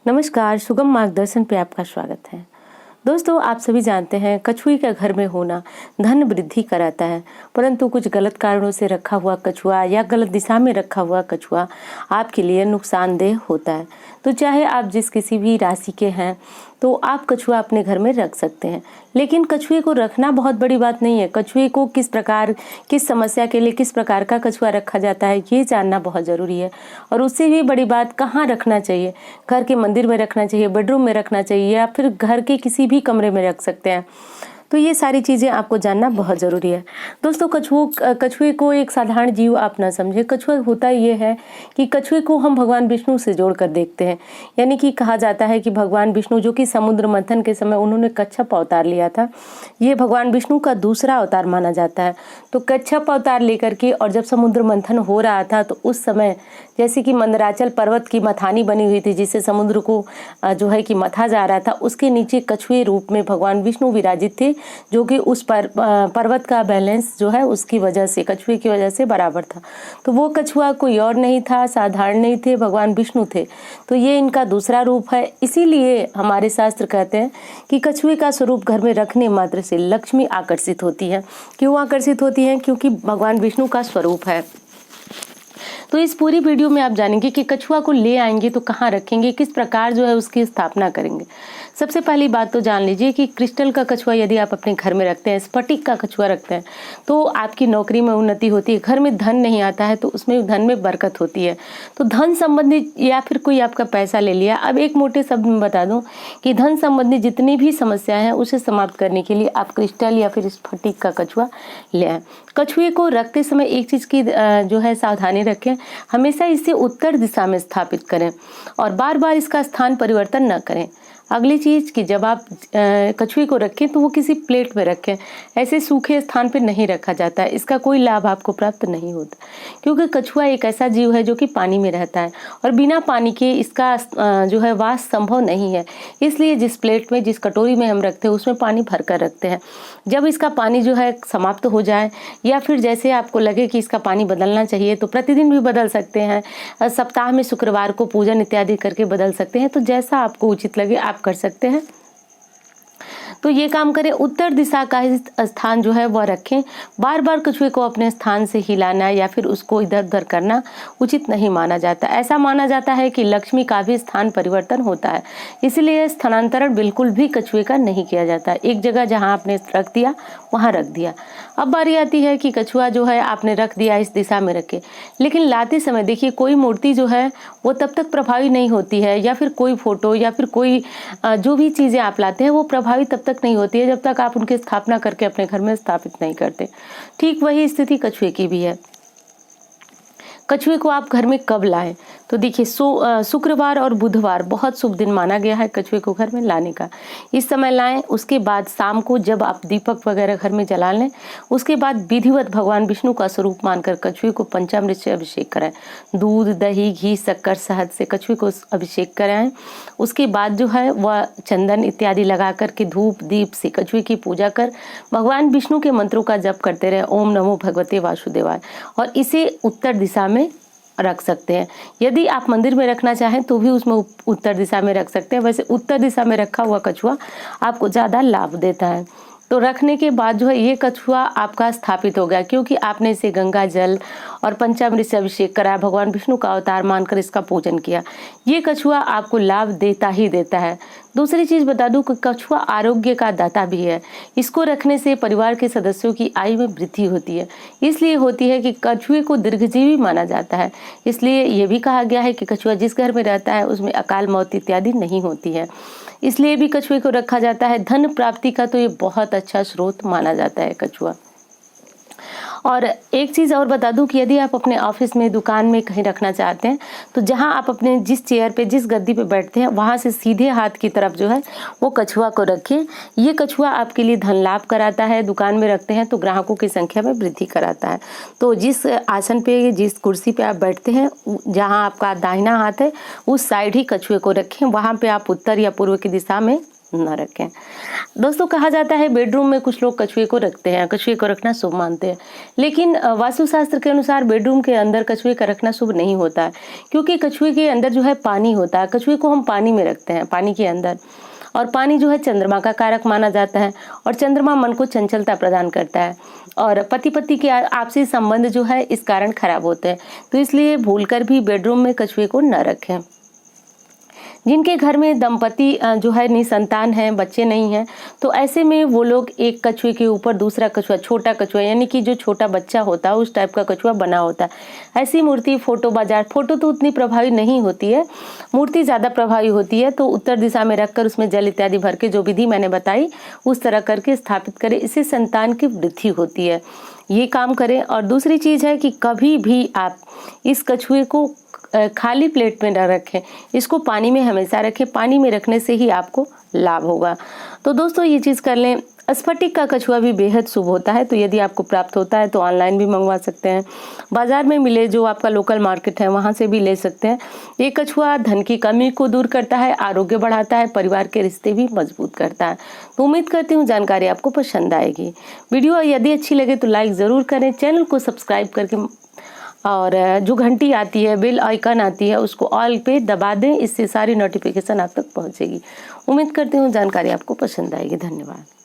नमस्कार, सुगम मार्गदर्शन पे आपका स्वागत है। दोस्तों, आप सभी जानते हैं कछुए का घर में होना धन वृद्धि कराता है, परंतु कुछ गलत कारणों से रखा हुआ कछुआ या गलत दिशा में रखा हुआ कछुआ आपके लिए नुकसानदेह होता है। तो चाहे आप जिस किसी भी राशि के हैं तो आप कछुआ अपने घर में रख सकते हैं, लेकिन कछुए को रखना बहुत बड़ी बात नहीं है। कछुए को किस समस्या के लिए किस प्रकार का कछुआ रखा जाता है ये जानना बहुत ज़रूरी है। और उससे भी बड़ी बात, कहाँ रखना चाहिए। घर के मंदिर में रखना चाहिए, बेडरूम में रखना चाहिए, या फिर घर के किसी भी कमरे में रख सकते हैं। तो ये सारी चीज़ें आपको जानना बहुत ज़रूरी है। दोस्तों, कछुए को एक साधारण जीव आप ना समझे। कछुआ होता ये है कि कछुए को हम भगवान विष्णु से जोड़कर देखते हैं। यानी कि कहा जाता है कि भगवान विष्णु, जो कि समुद्र मंथन के समय उन्होंने कच्छप अवतार लिया था, ये भगवान विष्णु का दूसरा अवतार माना जाता है। तो कच्छप अवतार लेकर के, और जब समुद्र मंथन हो रहा था तो उस समय जैसे कि मंदराचल पर्वत की मथानी बनी हुई थी, जिससे समुद्र को जो है कि मथा जा रहा था, उसके नीचे कछुए रूप में भगवान विष्णु विराजित थे, जो कि उस पर्वत का बैलेंस जो है उसकी वजह से, कछुए की वजह से बराबर था। तो वो कछुआ कोई और नहीं था, साधारण नहीं थे, भगवान विष्णु थे। तो ये इनका दूसरा रूप है। इसीलिए हमारे शास्त्र कहते हैं कि कछुए का स्वरूप घर में रखने मात्र से लक्ष्मी आकर्षित होती है। क्यों आकर्षित होती है? क्योंकि भगवान विष्णु का स्वरूप है। तो इस पूरी वीडियो में आप जानेंगे कि कछुआ को ले आएंगे तो कहाँ रखेंगे, किस प्रकार जो है उसकी स्थापना करेंगे। सबसे पहली बात तो जान लीजिए कि क्रिस्टल का कछुआ यदि आप अपने घर में रखते हैं, स्फटिक का कछुआ रखते हैं, तो आपकी नौकरी में उन्नति होती है। घर में धन नहीं आता है तो उसमें धन में बरकत होती है। तो धन संबंधी, या फिर कोई आपका पैसा ले लिया। अब एक मोटे शब्द में बता दूं कि धन संबंधी जितनी भी समस्याएं हैं उसे समाप्त करने के लिए आप क्रिस्टल या फिर स्फटिक का कछुआ ले आएं। कछुए को रखते समय एक चीज़ की जो है सावधानी रखें, हमेशा इसे उत्तर दिशा में स्थापित करें और बार बार इसका स्थान परिवर्तन न करें। अगली चीज़ कि जब आप कछुए को रखें तो वो किसी प्लेट में रखें, ऐसे सूखे स्थान पर नहीं रखा जाता है। इसका कोई लाभ आपको प्राप्त नहीं होता, क्योंकि कछुआ एक ऐसा जीव है जो कि पानी में रहता है और बिना पानी के इसका जो है वास संभव नहीं है। इसलिए जिस प्लेट में, जिस कटोरी में हम रखते हैं उसमें पानी भर कर रखते हैं। जब इसका पानी जो है समाप्त हो जाए, या फिर जैसे आपको लगे कि इसका पानी बदलना चाहिए, तो प्रतिदिन भी बदल सकते हैं, सप्ताह में शुक्रवार को पूजन इत्यादि करके बदल सकते हैं। तो जैसा आपको उचित लगे आप कर सकते हैं। तो ये काम करें, उत्तर दिशा का स्थान जो है वह रखें। बार बार कछुए को अपने स्थान से हिलाना या फिर उसको इधर उधर करना उचित नहीं माना जाता। ऐसा माना जाता है कि लक्ष्मी का भी स्थान परिवर्तन होता है, इसलिए स्थानांतरण बिल्कुल भी कछुए का नहीं किया जाता। एक जगह जहां आपने रख दिया वहां रख दिया। अब बारी आती है कि कछुआ जो है आपने रख दिया, इस दिशा में रखे, लेकिन लाते समय देखिए कोई मूर्ति जो है वो तब तक प्रभावी नहीं होती है, या फिर कोई फोटो या फिर कोई जो भी चीज़ें आप लाते हैं वो प्रभावी तब तक नहीं होती है जब तक आप उनकी स्थापना करके अपने घर में स्थापित नहीं करते। ठीक वही स्थिति कछुए की भी है। कछुए को आप घर में कब लाएं? तो देखिए शुक्रवार और बुधवार बहुत शुभ दिन माना गया है कछुए को घर में लाने का। इस समय लाएं। उसके बाद शाम को जब आप दीपक वगैरह घर में जला लें, उसके बाद विधिवत भगवान विष्णु का स्वरूप मानकर कछुए को पंचामृत से अभिषेक कराएं। दूध, दही, घी, शक्कर, शहद से कछुए को अभिषेक कराएं। उसके बाद जो है वह चंदन इत्यादि लगा करके धूप दीप से कछुए की पूजा कर भगवान विष्णु के मंत्रों का जप करते रहे, ओम नमो भगवते वासुदेवाय, और इसे उत्तर दिशा में रख सकते हैं। यदि आप मंदिर में रखना चाहें तो भी उसमें उत्तर दिशा में रख सकते हैं। वैसे उत्तर दिशा में रखा हुआ कछुआ आपको ज़्यादा लाभ देता है। तो रखने के बाद जो है ये कछुआ आपका स्थापित हो गया, क्योंकि आपने इसे गंगा जल और पंचामृत से अभिषेक कराया, भगवान विष्णु का अवतार मानकर इसका पूजन किया। ये कछुआ आपको लाभ देता ही देता है। दूसरी चीज़ बता दूं कि कछुआ आरोग्य का दाता भी है। इसको रखने से परिवार के सदस्यों की आयु में वृद्धि होती है। इसलिए होती है कि कछुए को दीर्घजीवी माना जाता है। इसलिए ये भी कहा गया है कि कछुआ जिस घर में रहता है उसमें अकाल मौत इत्यादि नहीं होती है। इसलिए भी कछुए को रखा जाता है। धन प्राप्ति का तो ये बहुत अच्छा स्रोत माना जाता है कछुआ। और एक चीज़ और बता दूं कि यदि आप अपने ऑफिस में, दुकान में कहीं रखना चाहते हैं तो जहां आप अपने जिस चेयर पे, जिस गद्दी पे बैठते हैं वहां से सीधे हाथ की तरफ जो है वो कछुआ को रखें। ये कछुआ आपके लिए धन लाभ कराता है। दुकान में रखते हैं तो ग्राहकों की संख्या में वृद्धि कराता है। तो जिस आसन पे, जिस कुर्सी पे आप बैठते हैं, जहाँ आपका दाहिना हाथ है उस साइड ही कछुए को रखें। वहाँ पर आप उत्तर या पूर्व की दिशा में न रखें। दोस्तों, कहा जाता है बेडरूम में कुछ लोग कछुए को रखते हैं, कछुए को रखना शुभ मानते हैं, लेकिन वास्तुशास्त्र के अनुसार बेडरूम के अंदर कछुए का रखना शुभ नहीं होता है, क्योंकि कछुए के अंदर जो है पानी होता है। कछुए को हम पानी में रखते हैं, पानी के अंदर, और पानी जो है चंद्रमा का कारक माना जाता है, और चंद्रमा मन को चंचलता प्रदान करता है, और पति पत्नी के आपसी संबंध जो है इस कारण खराब होते हैं। तो इसलिए भूलकर भी बेडरूम में कछुए को न रखें। जिनके घर में दंपति जो है निसंतान हैं, बच्चे नहीं हैं, तो ऐसे में वो लोग एक कछुए के ऊपर दूसरा कछुआ, छोटा कछुआ यानी कि जो छोटा बच्चा होता है उस टाइप का कछुआ बना होता है। ऐसी मूर्ति फोटो तो उतनी प्रभावी नहीं होती है, मूर्ति ज़्यादा प्रभावी होती है। तो उत्तर दिशा में रखकर उसमें जल इत्यादि भर के जो विधि मैंने बताई उस तरह करके स्थापित करें, इससे संतान की वृद्धि होती है। ये काम करें। और दूसरी चीज़ है कि कभी भी आप इस कछुए को खाली प्लेट में न रखें, इसको पानी में हमेशा रखें। पानी में रखने से ही आपको लाभ होगा। तो दोस्तों, ये चीज़ कर लें। स्फटिक का कछुआ भी बेहद शुभ होता है, तो यदि आपको प्राप्त होता है तो ऑनलाइन भी मंगवा सकते हैं, बाजार में मिले जो आपका लोकल मार्केट है वहाँ से भी ले सकते हैं। ये कछुआ धन की कमी को दूर करता है, आरोग्य बढ़ाता है, परिवार के रिश्ते भी मजबूत करता है। तो उम्मीद करती हूँ जानकारी आपको पसंद आएगी। वीडियो यदि अच्छी लगे तो लाइक ज़रूर करें, चैनल को सब्सक्राइब करके, और जो घंटी आती है, बेल आइकन आती है, उसको ऑल पे दबा दें, इससे सारी नोटिफिकेशन आप तक पहुंचेगी। उम्मीद करती हूँ जानकारी आपको पसंद आएगी। धन्यवाद।